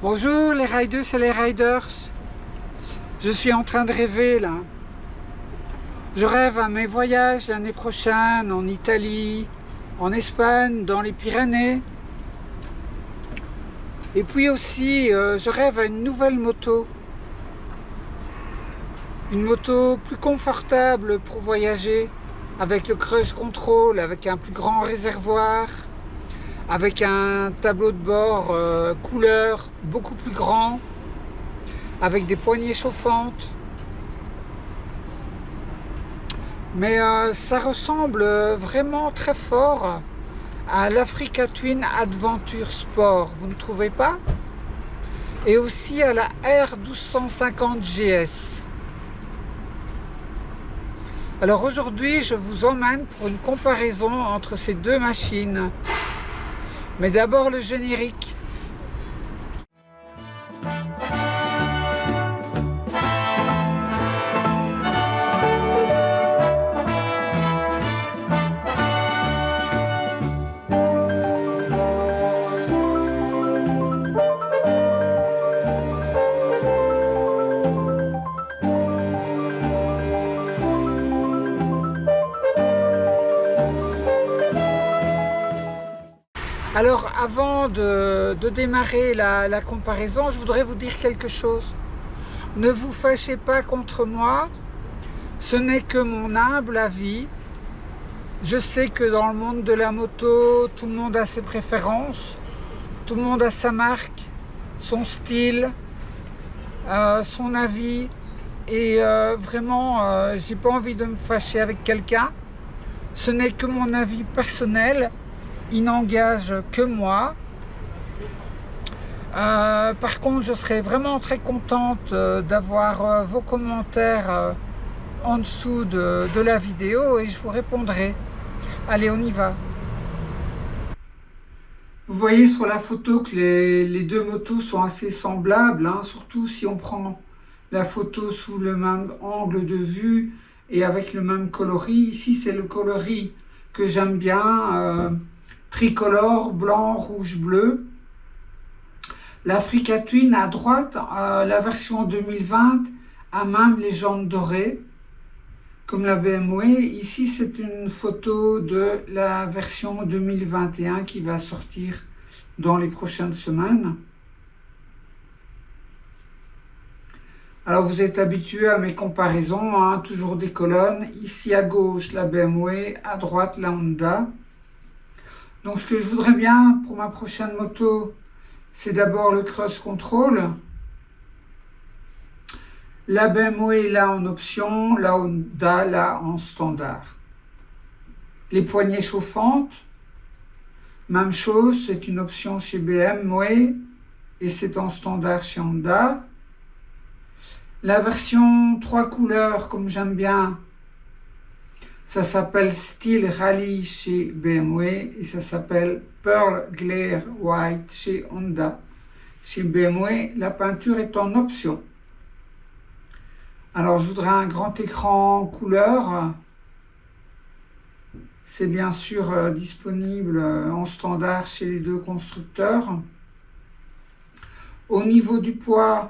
Bonjour les riders et les riders. Je suis en train de rêver là. Je rêve à mes voyages l'année prochaine en Italie, en Espagne, dans les Pyrénées. Et puis aussi, je rêve à une nouvelle moto. Une moto plus confortable pour voyager, avec le cruise control, avec un plus grand réservoir, avec un tableau de bord couleur beaucoup plus grand, avec des poignées chauffantes. Mais ça ressemble vraiment très fort à l'Africa Twin Adventure Sport, vous ne trouvez pas? Et aussi à la R1250 GS. Alors aujourd'hui, je vous emmène pour une comparaison entre ces deux machines. Mais d'abord le générique. Alors avant de démarrer la comparaison, je voudrais vous dire quelque chose. Ne vous fâchez pas contre moi, ce n'est que mon humble avis. Je sais que dans le monde de la moto, tout le monde a ses préférences, tout le monde a sa marque, son style, son avis. Et vraiment, j'ai pas envie de me fâcher avec quelqu'un. Ce n'est que mon avis personnel. Il n'engage que moi. Par contre, je serais vraiment très contente d'avoir vos commentaires en dessous de la vidéo et je vous répondrai. Allez, on y va. Vous voyez sur la photo que les deux motos sont assez semblables, hein, surtout si on prend la photo sous le même angle de vue et avec le même coloris. Ici, c'est le coloris que j'aime bien. Tricolore, blanc, rouge, bleu. L'Africa Twin à droite, la version 2020 a même les jantes dorées, comme la BMW. Ici, c'est une photo de la version 2021 qui va sortir dans les prochaines semaines. Alors, vous êtes habitués à mes comparaisons, hein, toujours des colonnes. Ici, à gauche, la BMW, à droite, la Honda. Donc ce que je voudrais bien pour ma prochaine moto, c'est d'abord le cruise control. La BMW là en option, la Honda là en standard. Les poignées chauffantes, même chose, c'est une option chez BMW et c'est en standard chez Honda. La version 3 couleurs, comme j'aime bien, ça s'appelle Steel Rally chez BMW et ça s'appelle Pearl Glare White chez Honda. Chez BMW, la peinture est en option. Alors, je voudrais un grand écran couleur. C'est bien sûr disponible en standard chez les deux constructeurs. Au niveau du poids,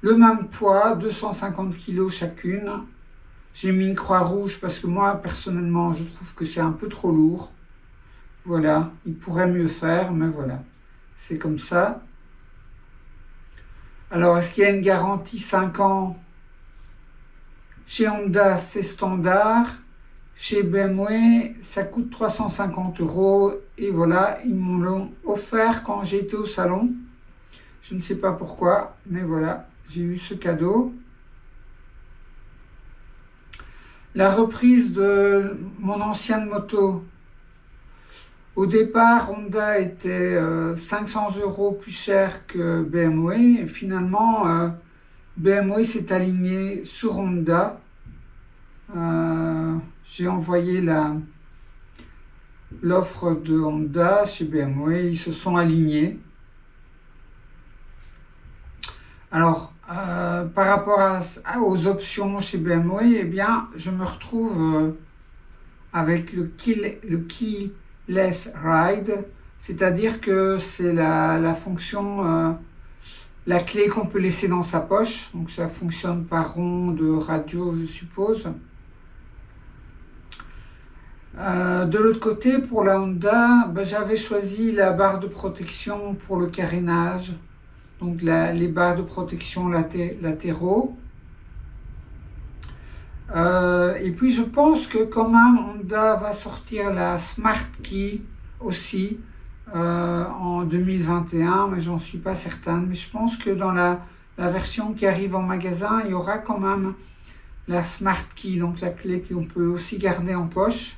le même poids, 250 kg chacune. J'ai mis une croix rouge parce que moi, personnellement, je trouve que c'est un peu trop lourd. Voilà, il pourrait mieux faire, mais voilà, c'est comme ça. Alors, est-ce qu'il y a une garantie 5 ans? Chez Honda, c'est standard. Chez BMW, ça coûte 350 €. Et voilà, ils m'ont l'ont offert quand j'ai été au salon. Je ne sais pas pourquoi, mais voilà, j'ai eu ce cadeau. La reprise de mon ancienne moto. Au départ, Honda était 500 € plus cher que BMW. Et finalement, BMW s'est aligné sur Honda. J'ai envoyé l'offre de Honda chez BMW. Ils se sont alignés. Alors, par rapport aux options chez BMW, eh bien, je me retrouve avec le Keyless Ride. c'est-à-dire que c'est la fonction, la clé qu'on peut laisser dans sa poche, donc ça fonctionne par onde radio, je suppose. De l'autre côté, pour la Honda, j'avais choisi la barre de protection pour le carénage, donc les barres de protection latéraux. Et puis je pense que quand même Honda va sortir la Smart Key aussi en 2021, mais j'en suis pas certaine. Mais je pense que dans la version qui arrive en magasin, il y aura quand même la Smart Key, donc la clé qu'on peut aussi garder en poche.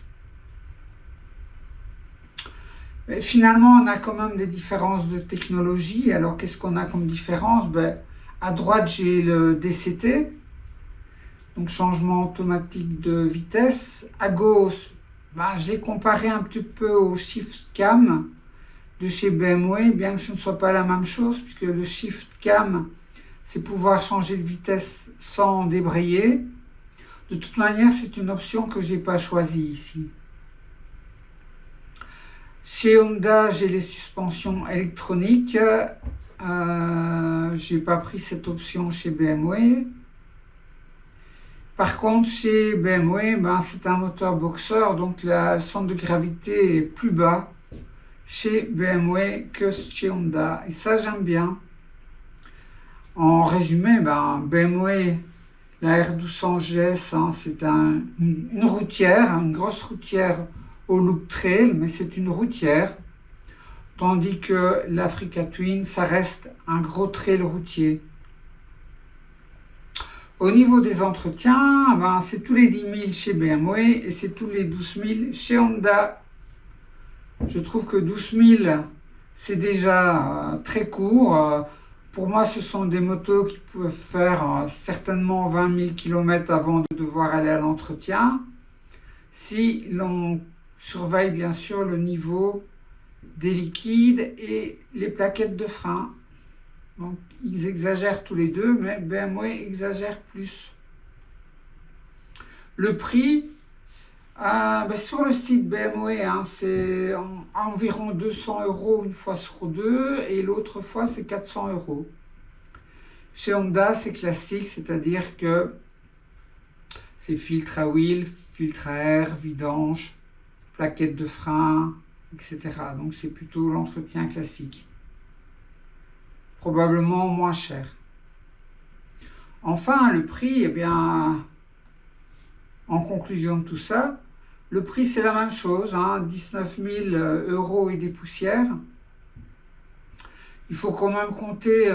Mais finalement, on a quand même des différences de technologie. Alors, qu'est-ce qu'on a comme différence? À droite, j'ai le DCT, donc changement automatique de vitesse. À gauche, je l'ai comparé un petit peu au Shift Cam de chez BMW, bien que ce ne soit pas la même chose, puisque le Shift Cam, c'est pouvoir changer de vitesse sans débrayer. De toute manière, c'est une option que je n'ai pas choisie ici. Chez Honda, j'ai les suspensions électroniques. J'ai pas pris cette option chez BMW. Par contre, chez BMW, c'est un moteur boxeur, donc le centre de gravité est plus bas chez BMW que chez Honda. Et ça, j'aime bien. En résumé, BMW, la R1200 GS, c'est une routière, une grosse routière au look trail, mais c'est une routière, tandis que l'Africa Twin, ça reste un gros trail routier. Au niveau des entretiens, c'est tous les 10 000 chez BMW et c'est tous les 12 000 chez Honda. Je trouve que 12 000, c'est déjà très court. Pour moi, ce sont des motos qui peuvent faire certainement 20 000 km avant de devoir aller à l'entretien. Si l'on surveille bien sûr le niveau des liquides et les plaquettes de frein. Donc ils exagèrent tous les deux, mais BMW exagère plus. Le prix, sur le site BMW, c'est environ 200 € une fois sur deux, et l'autre fois c'est 400 €. Chez Honda, c'est classique, c'est-à-dire que c'est filtre à huile, filtre à air, vidange, plaquettes de frein, etc. Donc c'est plutôt l'entretien classique. Probablement moins cher. Enfin, le prix, en conclusion de tout ça, le prix c'est la même chose, 19 000 € et des poussières. Il faut quand même compter,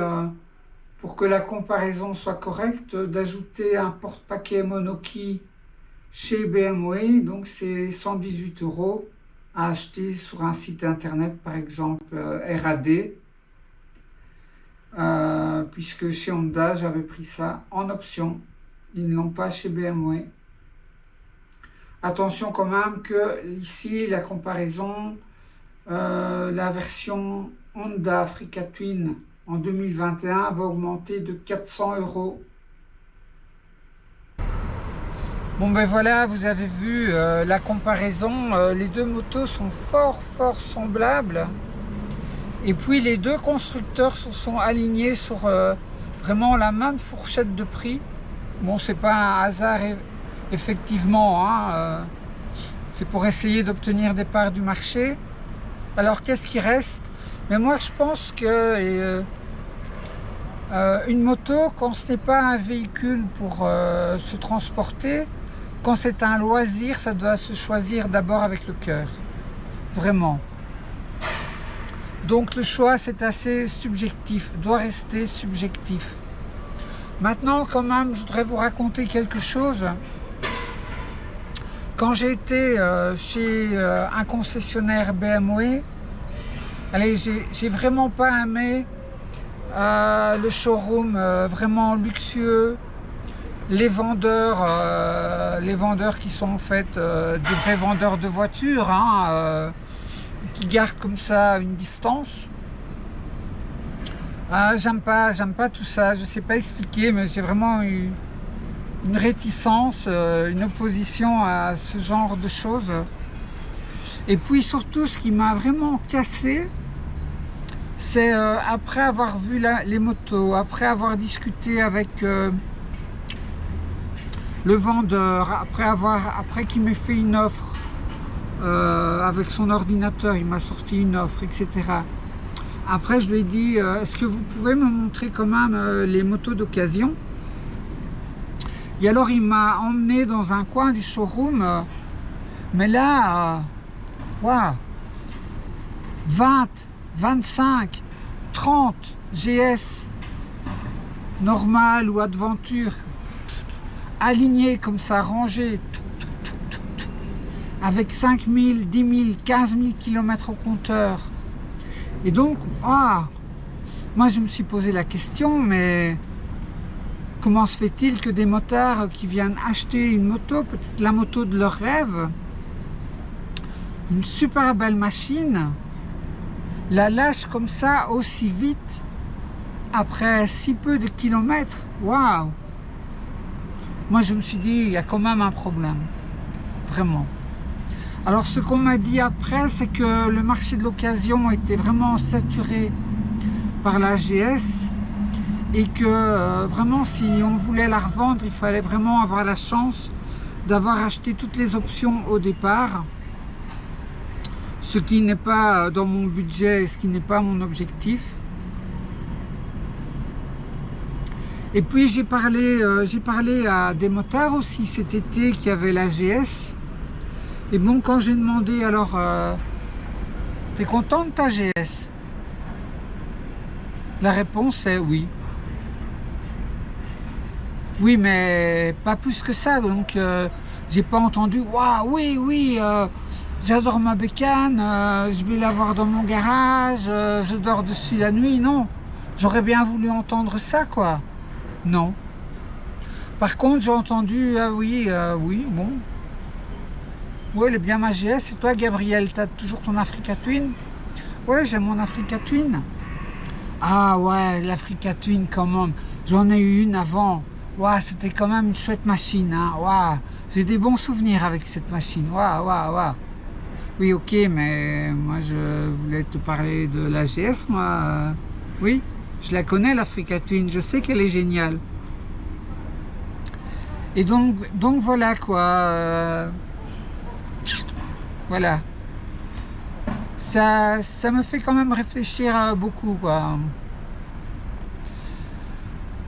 pour que la comparaison soit correcte, d'ajouter un porte-paquet monoki chez BMW, donc c'est 118 € à acheter sur un site internet, par exemple RAD, puisque chez Honda, j'avais pris ça en option. Ils ne l'ont pas chez BMW. Attention quand même que ici, la comparaison, la version Honda Africa Twin en 2021 va augmenter de 400 €. Bon voilà, vous avez vu la comparaison, les deux motos sont fort semblables. Et puis les deux constructeurs se sont alignés sur vraiment la même fourchette de prix. Bon, c'est pas un hasard effectivement, c'est pour essayer d'obtenir des parts du marché. Alors qu'est-ce qui reste? Mais moi je pense que une moto, quand ce n'est pas un véhicule pour se transporter, quand c'est un loisir, ça doit se choisir d'abord avec le cœur, vraiment. Donc le choix, c'est assez subjectif, doit rester subjectif. Maintenant, quand même, je voudrais vous raconter quelque chose. Quand j'ai été chez un concessionnaire BMW, allez, j'ai vraiment pas aimé le showroom vraiment luxueux, les vendeurs qui sont en fait des vrais vendeurs de voitures, qui gardent comme ça une distance. J'aime pas tout ça, je sais pas expliquer, mais j'ai vraiment eu une réticence, une opposition à ce genre de choses. Et puis surtout, ce qui m'a vraiment cassé, c'est après avoir vu les motos, après avoir discuté avec le vendeur, après qu'il m'ait fait une offre avec son ordinateur, il m'a sorti une offre, etc. Après, je lui ai dit, est-ce que vous pouvez me montrer quand même les motos d'occasion? Et alors, il m'a emmené dans un coin du showroom, mais là, waouh, 20, 25, 30 GS, normal ou aventure, alignés comme ça, rangés, avec 5 000, 10 000, 15 000 km au compteur. Et donc, moi je me suis posé la question, mais comment se fait-il que des motards qui viennent acheter une moto, peut-être la moto de leur rêve, une super belle machine, la lâchent comme ça aussi vite, après si peu de kilomètres? Waouh! Moi je me suis dit, il y a quand même un problème, vraiment. Alors ce qu'on m'a dit après, c'est que le marché de l'occasion était vraiment saturé par la GS et que vraiment si on voulait la revendre, il fallait vraiment avoir la chance d'avoir acheté toutes les options au départ, ce qui n'est pas dans mon budget, ce qui n'est pas mon objectif. Et puis j'ai parlé à des motards aussi cet été qui avaient la GS. Et bon, quand j'ai demandé, alors, t'es content de ta GS? La réponse est oui. Oui, mais pas plus que ça, donc j'ai pas entendu, waouh, oui, j'adore ma bécane, je vais l'avoir dans mon garage, je dors dessus la nuit. Non, j'aurais bien voulu entendre ça, quoi. Non. Par contre, j'ai entendu, oui, bon. Oui, elle est bien ma GS. Et toi, Gabriel, tu as toujours ton Africa Twin? Oui, j'ai mon Africa Twin. Ah ouais, l'Africa Twin quand même. J'en ai eu une avant. Ouais, c'était quand même une chouette machine. Hein. Ouais, j'ai des bons souvenirs avec cette machine. Ouais. Oui, ok, mais moi, je voulais te parler de la GS, moi. Oui, je la connais, l'Africa Twin. Je sais qu'elle est géniale. Et donc voilà, quoi. Voilà, ça me fait quand même réfléchir beaucoup, quoi.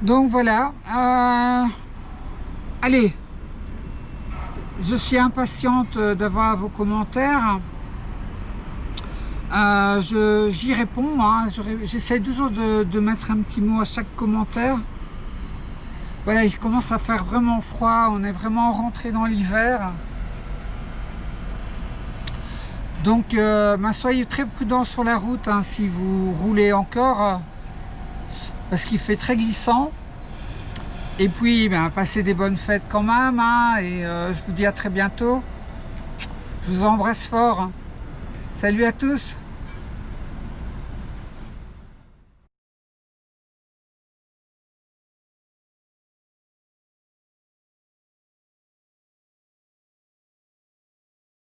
Donc voilà, allez, je suis impatiente d'avoir vos commentaires. J'y réponds, hein. J'essaie toujours de mettre un petit mot à chaque commentaire. Voilà, il commence à faire vraiment froid, on est vraiment rentré dans l'hiver. Donc, soyez très prudents sur la route, hein, si vous roulez encore, parce qu'il fait très glissant. Et puis, passez des bonnes fêtes quand même, hein, et je vous dis à très bientôt. Je vous embrasse fort. Hein. Salut à tous.